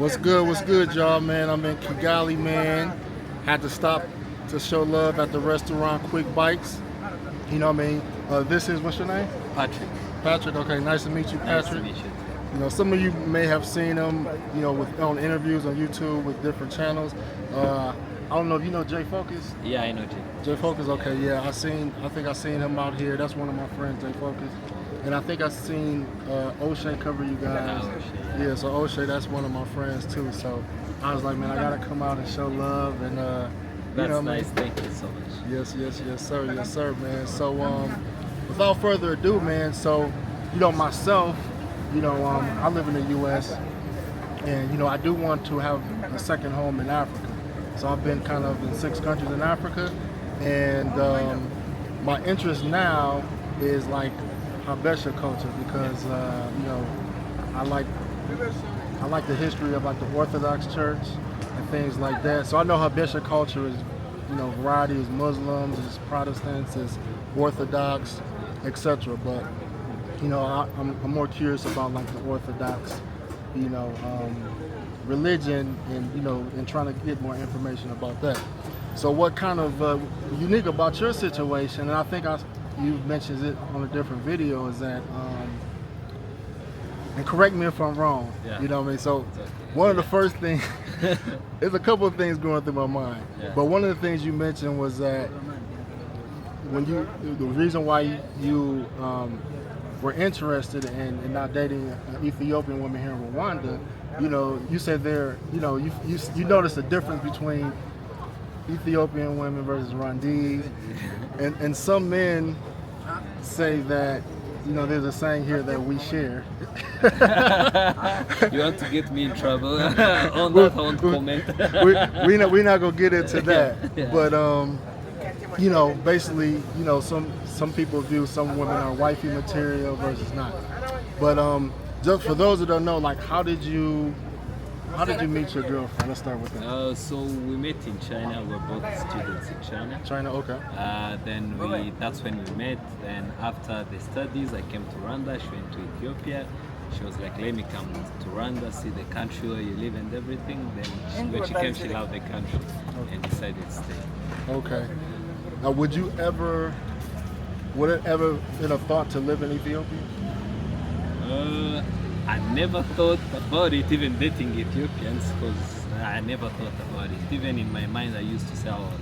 What's good, y'all, man? I'm in Kigali, man. Had to stop to show love at the restaurant Quick Bites. You know what I mean? This is, what's your name? Patrick. Patrick, okay, nice to meet you, Patrick. Nice to meet you too. You know, some of you may have seen him, you know, on interviews on YouTube with different channels. I don't know if you know Jay Focus. Yeah, I know Jay. Jay Focus, okay, yeah. I think I seen him out here. That's one of my friends, Jay Focus. And I think I seen O'Shea cover you guys. Yeah, so O'Shea, that's one of my friends too. So I was like, man, I gotta come out and show love and That's you know, nice. man. Thank you so much. Yes, sir, man. So without further ado, man. So you know, myself, you know, I live in the U.S. and you know, I do want to have a second home in Africa. So I've been kind of in 6 countries in Africa, and my interest now is like Habesha culture because you know, I like the history of like the Orthodox Church and things like that. So I know Habesha culture is, you know, variety is Muslims, is Protestants, is Orthodox, etc. But you know, I'm more curious about like the Orthodox, you know, religion, and you know, and trying to get more information about that. So what kind of unique about your situation, and I think you mentioned it on a different video, is that and correct me if I'm wrong, Yeah. you know what I mean? So It's okay. one of the first things, there's a couple of things going through my mind, Yeah. but one of the things you mentioned was that when the reason why you were interested in not dating an Ethiopian woman here in Rwanda, you know, you said there, you know, you noticed a difference between Ethiopian women versus Rwandese, and some men say that, you know, there's a saying here that we share. You want to get me in trouble? On that, I won't comment. we're not gonna get into that, Yeah. but you know, basically, you know, some people view some women are wifey material versus not. But just for those that don't know, like, how did you meet your girlfriend? Let's start with that. So we met in China. We're both students in China. China, okay. That's when we met. Then after the studies, I came to Rwanda. She went to Ethiopia. She was like, let me come to Rwanda, see the country where you live and everything. Then when she came, she loved the country and decided to stay. Okay. Now, would it ever been a thought to live in Ethiopia? I never thought about it, even dating Ethiopians, because I never thought about it. Even in my mind, I used to say, I'll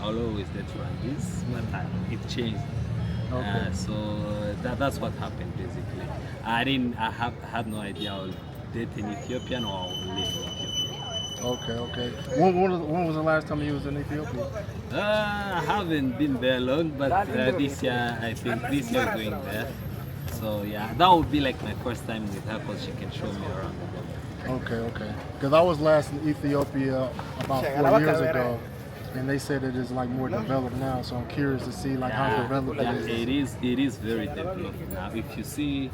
always date Rwandese, but it changed. Okay. So that's what happened basically. I had no idea I would date an Ethiopian or I would live in Ethiopia. Okay. When was the last time you was in Ethiopia? I haven't been there long, but this year, I think this year I'm going there. So yeah, that would be like my first time with her because she can show me around. Okay. Because I was last in Ethiopia about 4 years ago, and they said it is like more developed now. So I'm curious to see like how developed it is. It is very developed now. If you see,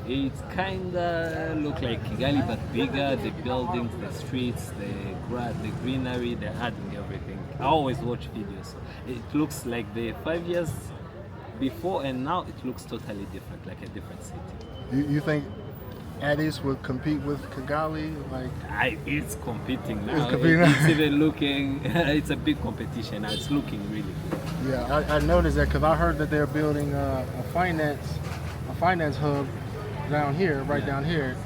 it kinda look like Kigali but bigger. The buildings, the streets, the greenery, they're adding everything. I always watch videos. It looks like the 5 years before and now it looks totally different, like a different city. You think Addis would compete with Kigali? Like, It's competing now. It's competing now. It's even looking. It's a big competition now. It's looking really good. yeah, I noticed that because I heard that they're building a finance hub down here, down here,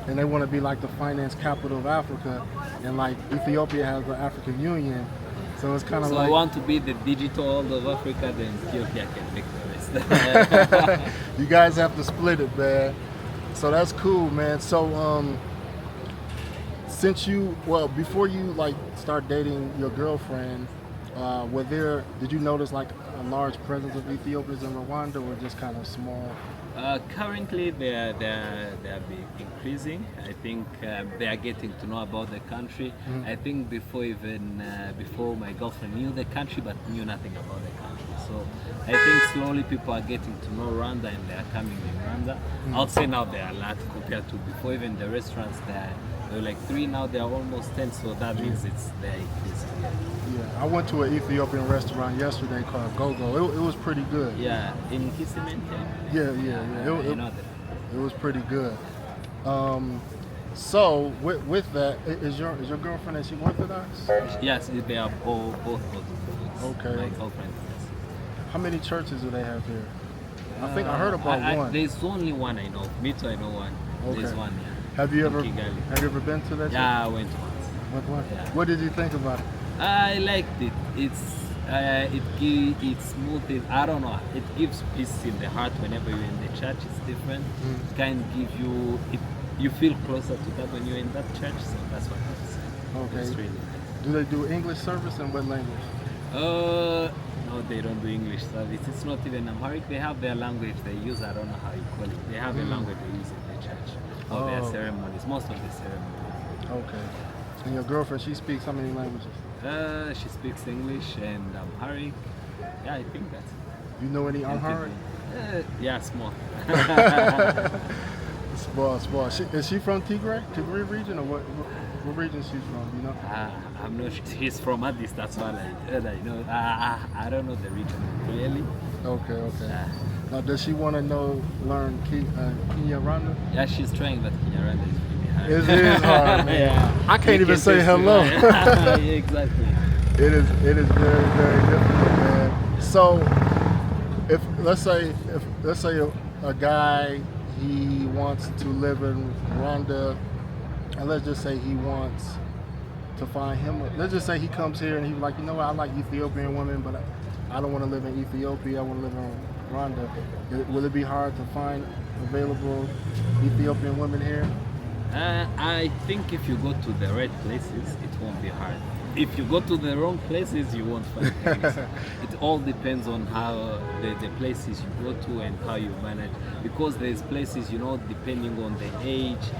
and they want to be like the finance capital of Africa, and like Ethiopia has the African Union, so it's kind of So like I want to be the digital world of Africa, then Ethiopia can make the rest. you guys have to split it, man. So that's cool, man. So before you like start dating your girlfriend, did you notice like a large presence of Ethiopians in Rwanda, or just kind of small? Currently, they're increasing. I think they are getting to know about the country. Mm-hmm. I think before my girlfriend knew the country, but knew nothing about the country. So I think slowly people are getting to know Rwanda and they are coming in Rwanda. Mm-hmm. I'll say now they are a lot compared to before. Even the restaurants there were like 3, now they are almost 10. So that means they're increasing. Yeah, I went to an Ethiopian restaurant yesterday called Go-Go. It was pretty good. Yeah, in Kisimente. Yeah. You know that. It was pretty good. So with that, is your girlfriend, is she Orthodox? Yes, they are both Orthodox. Okay. My girlfriend. Yes. How many churches do they have here? I think I heard about one. There's only one I know. Me too, I know one. There's Okay. one, yeah. Have you In ever Kigali. been to that? Yeah, I went once. What? Yeah. What did you think about it? I liked it. It's smooth. I don't know. It gives peace in the heart whenever you're in the church. It's different. It can give you. You feel closer to God when you're in that church. So that's what I would say. Okay. It's really nice. Do they do English service and what language? No, they don't do English service. It's not even Amharic. They have their language they use. I don't know how you call it. They have a language they use in the church for their ceremonies. Most of the ceremonies. Okay. And your girlfriend, she speaks how many languages? She speaks English and Amharic. Yeah, I think that's. You know any Amharic? Yeah, small. Small. Is she from Tigray region, or what region she's from? You know? I'm not sure. He's from Addis. That's all I know. I don't know the region clearly. Okay. Now, does she want to learn Kinyarwanda? Yeah, she's trying, but Kinyarwanda is really hard. It is hard, man. Yeah. I can't even say hello. Yeah, exactly. It is very, very difficult, man. So, if let's say a guy, he wants to live in Rwanda, and let's just say he wants to find him. Let's just say he comes here and he's like, you know what, I like Ethiopian women, but I don't want to live in Ethiopia. I want to live in Rwanda. Will it be hard to find available Ethiopian women here? I think if you go to the right places, it won't be hard. If you go to the wrong places, you won't find things. It all depends on how the places you go to and how you manage. Because there's places, depending on the age.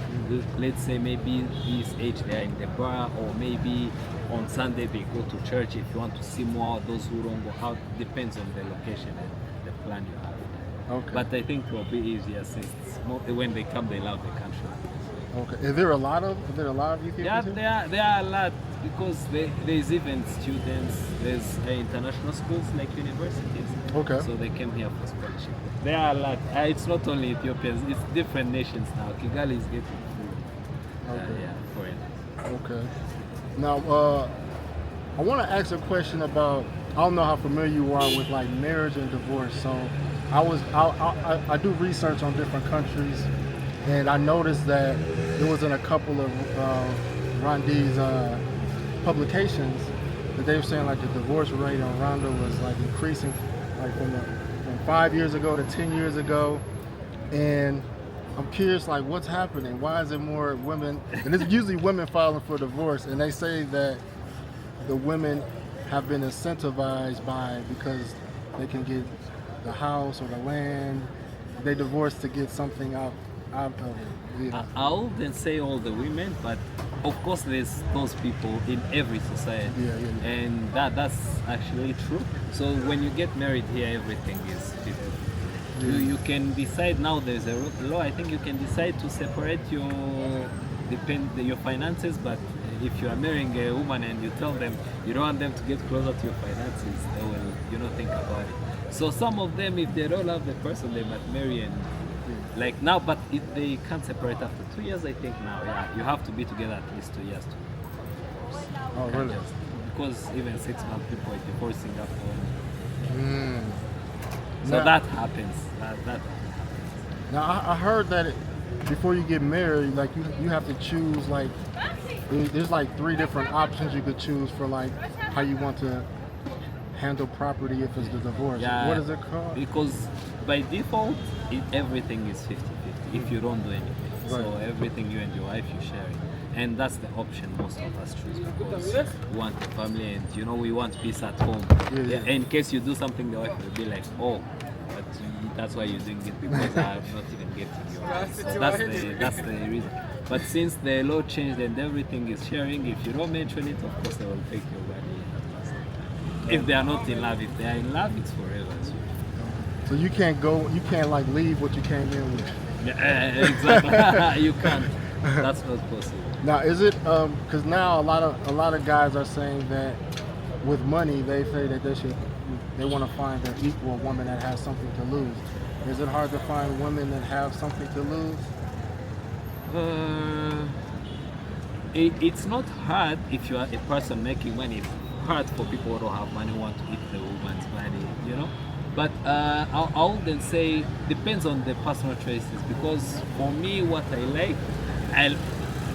Let's say maybe this age they are in the bar, or maybe on Sunday they go to church. If you want to see more, those who don't go out, depends on the location and the plan you have. Okay. But I think it will be easier since when they come, they love the country. Okay. Is there a lot of Ethiopians? Yeah, there are a lot, because there's even students. There's international schools like universities. Okay. So they came here for scholarship. There are a lot. It's not only Ethiopians. It's different nations now. Kigali is getting full. Okay. Foreigners. Okay. Now, I want to ask a question about. I don't know how familiar you are with like marriage and divorce. So, I do research on different countries, and I noticed that it was in a couple of Rwandese publications that they were saying like the divorce rate in Rwanda was like increasing, like from 5 years ago to 10 years ago, and I'm curious, like, what's happening? Why is it more women? And it's usually women filing for divorce, and they say that the women have been incentivized because they can get the house or the land. They divorce to get something out of it. Yeah. I wouldn't say all the women, but of course there's those people in every society. Yeah. And that's actually true. So when you get married here, everything is 50. You can decide now. There's a law. I think you can decide to separate your finances. But if you are marrying a woman and you tell them you don't want them to get closer to your finances, they will, think about it. So some of them, if they don't love the person, they might marry and like now. But if they can't separate after 2 years, I think now, you have to be together at least 2 years to divorce. Oh, really? Because even 6 months people are divorcing after. So Now- that happens. That Now I heard that before you get married, like you have to choose like there's like 3 different options you could choose for like how you want to handle property if it's the divorce. Yeah. What is it called? Because by default, everything is 50-50 if you don't do anything. So Right. everything you and your wife, you share it. And that's the option most of us choose, because we want a family and we want peace at home. Yeah. In case you do something, the wife will be like, oh, but that's why you're doing it, because I'm not even getting your rights. So that's the reason. But since the law changed and everything is sharing, if you don't mention it, of course they will take your money. If they are not in love, if they are in love, it's forever. So you can't like leave what you came in with. Yeah, exactly. You can't. That's not possible. Now, is it because now a lot of guys are saying that with money they say that they want to find an equal woman that has something to lose. Is it hard to find women that have something to lose? Uh, it's not hard if you are a person making money. It's hard for people who don't have money, who want to eat the woman's money, you know. But I wouldn't say depends on the personal choices because for me, what I like, I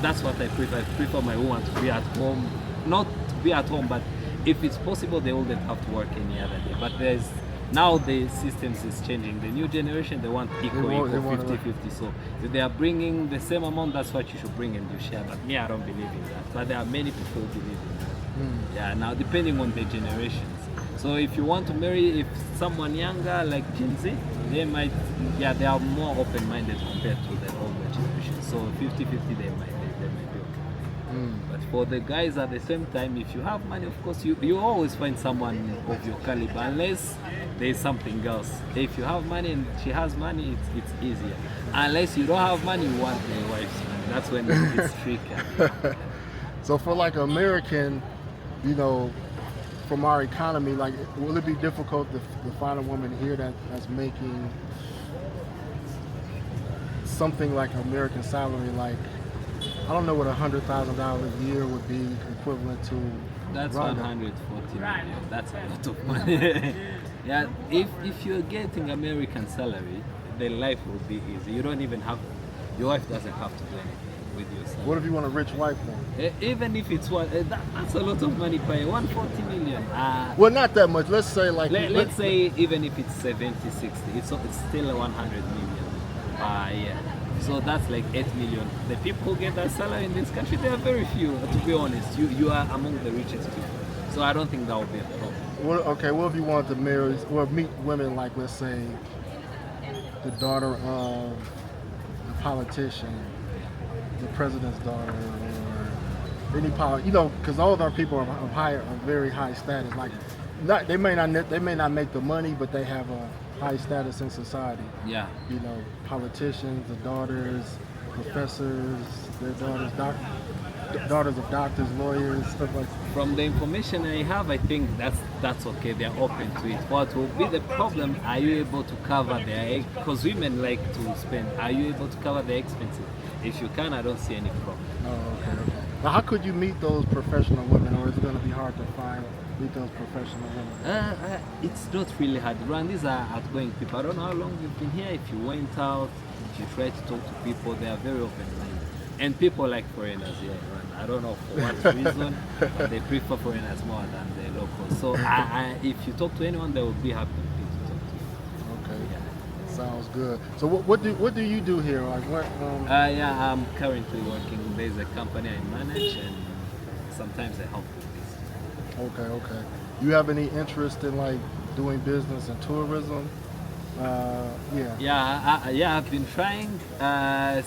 that's what I prefer. I prefer my woman to be at home, not to be at home, but if it's possible, they wouldn't have to work any other day. But there's now the systems is changing. The new generation they want equal, 50-50. So if they are bringing the same amount, that's what you should bring and you share. But me, I don't believe in that. But there are many people who believe in that. Yeah. Now depending on the generations. So if you want to marry if someone younger like Gen Z, they might they are more open-minded compared to the older generation. So 50-50 they might be okay. But for the guys at the same time, if you have money, of course you always find someone of your caliber unless there's something else. If you have money and she has money, it's easier. Unless you don't have money, you want your wife's money. That's when it's tricky. So for like American, you know, from our economy, like, will it be difficult to find a woman here that's making something like American salary? Like, I don't know what $100,000 a year would be equivalent to. That's Rwanda. 140 million. That's a lot of money. Yeah, if you're getting American salary, then life will be easy. You don't even have, your wife doesn't have to do anything with your salary. What if you want a rich wife then? Even if it's one, that's a lot of money per year. 140 million. Well, not that much. Let's say like. Let's say even if it's 70, 60, it's still 100 million per year. So that's like 8 million. The people who get that salary in this country, they are very few. To be honest, you are among the richest people. So I don't think that will be a problem. What if you want to marry or meet women like, let's say, the daughter of a politician, the president's daughter, or any because all of our people are very high status. Like, they may not make the money, but they have a high status in society. Yeah. You know, politicians, the daughters, professors, their daughters of doctors, lawyers, stuff like that. From the information I have, I think that's okay. They're open to it. What will be the problem? Are you able to cover their? Because women like to spend. Are you able to cover their expenses? If you can, I don't see any problem. Oh, okay. Now, how could you meet those professional women, or is it going to be hard to meet those professional women? It's not really hard. Rwandese are outgoing people. I don't know how long you've been here. If you went out, if you try to talk to people, they are very open-minded. And people like foreigners here in Rwanda. I don't know for what reason, but they prefer foreigners more than the locals. So if you talk to anyone, they will be happy to talk to you. Okay. Yeah. Sounds good. So what do you do here? Like what? Yeah, I'm currently working. There's a company I manage, and sometimes I help with this. Okay. You have any interest in like doing business and tourism? Yeah, I've been trying.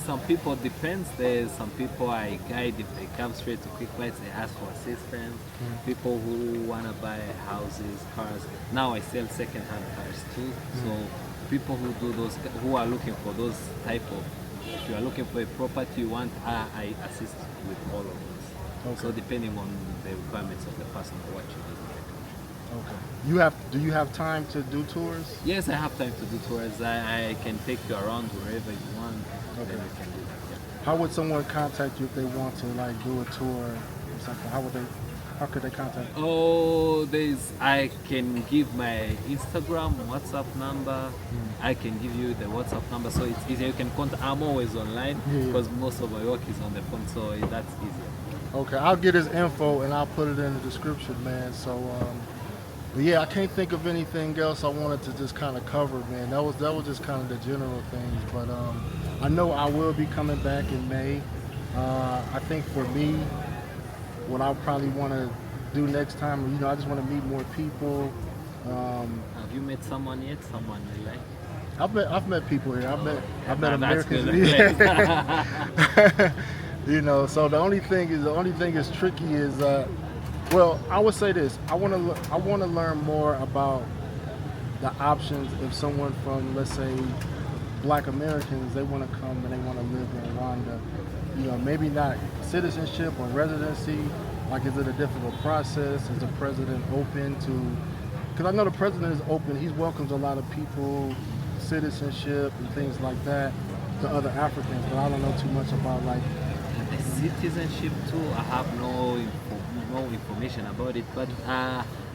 Some people depends. There's some people I guide if they come straight to quick flights, they ask for assistance. People who wanna buy houses, cars. Now I sell second-hand cars too. So people who do those, who are looking for those type of. If you are looking for a property you want, I assist with all of those. Okay. So depending on the requirements of the person or what you need. Okay. Do you have time to do tours? Yes, I have time to do tours. I can take you around wherever you want. Okay. Then we can do that. Yeah. How would someone contact you if they want to like do a tour or something? How could they contact you? Oh, I can give my Instagram, WhatsApp number. I can give you the WhatsApp number, so it's easier. You can contact. I'm always online because most of my work is on the phone, so that's easier. Okay, I'll get his info and I'll put it in the description, man. So, but yeah, I can't think of anything else I wanted to just kind of cover, man. That was just kind of the general things. But I know I will be coming back in May. I think for me, what I'll probably want to do next time, I just want to meet more people. Have you met someone yet? Someone you like? I've met people here. I've met That's Americans. good. So the only thing is tricky is, well, I would say this. I want to learn more about the options if someone from, let's say, Black Americans, they want to come and they want to live in Rwanda. Maybe not citizenship or residency. Like, is it a difficult process? Is the president open to? Because I know the president is open. He welcomes a lot of people, citizenship and things like that. the other Africans, but I don't know too much about like. The citizenship too, I have no information about it, but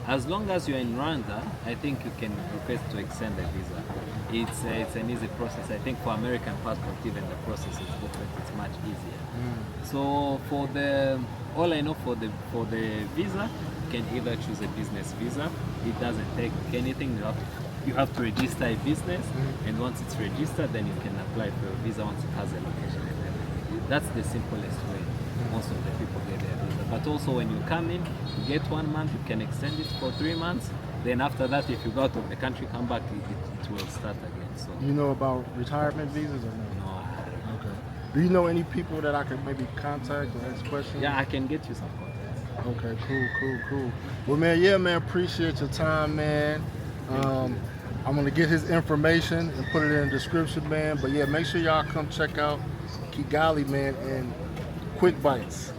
as long as you're in Rwanda, I think you can request to extend the visa. It's an easy process. I think for American passport, even the process is different. It's much easier. So for the all I know for the visa, you can either choose a business visa. It doesn't take anything. You have to register a business, and once it's registered, then you can apply for a visa once it has a location and everything. That's the simplest way most of the people get their visa. But also when you come in, you get 1 month, you can extend it for 3 months. Then after that, if you go out of the country, come back, it will start again. So Do you know about retirement visas or no? no, Okay. Do you know any people that I could maybe contact or ask questions? yeah, I can get you some contacts. Okay, cool. Well, man, yeah, man, appreciate your time, man. I'm gonna get his information and put it in the description, man. But yeah, make sure y'all come check out Kigali, man, and Quick Bites.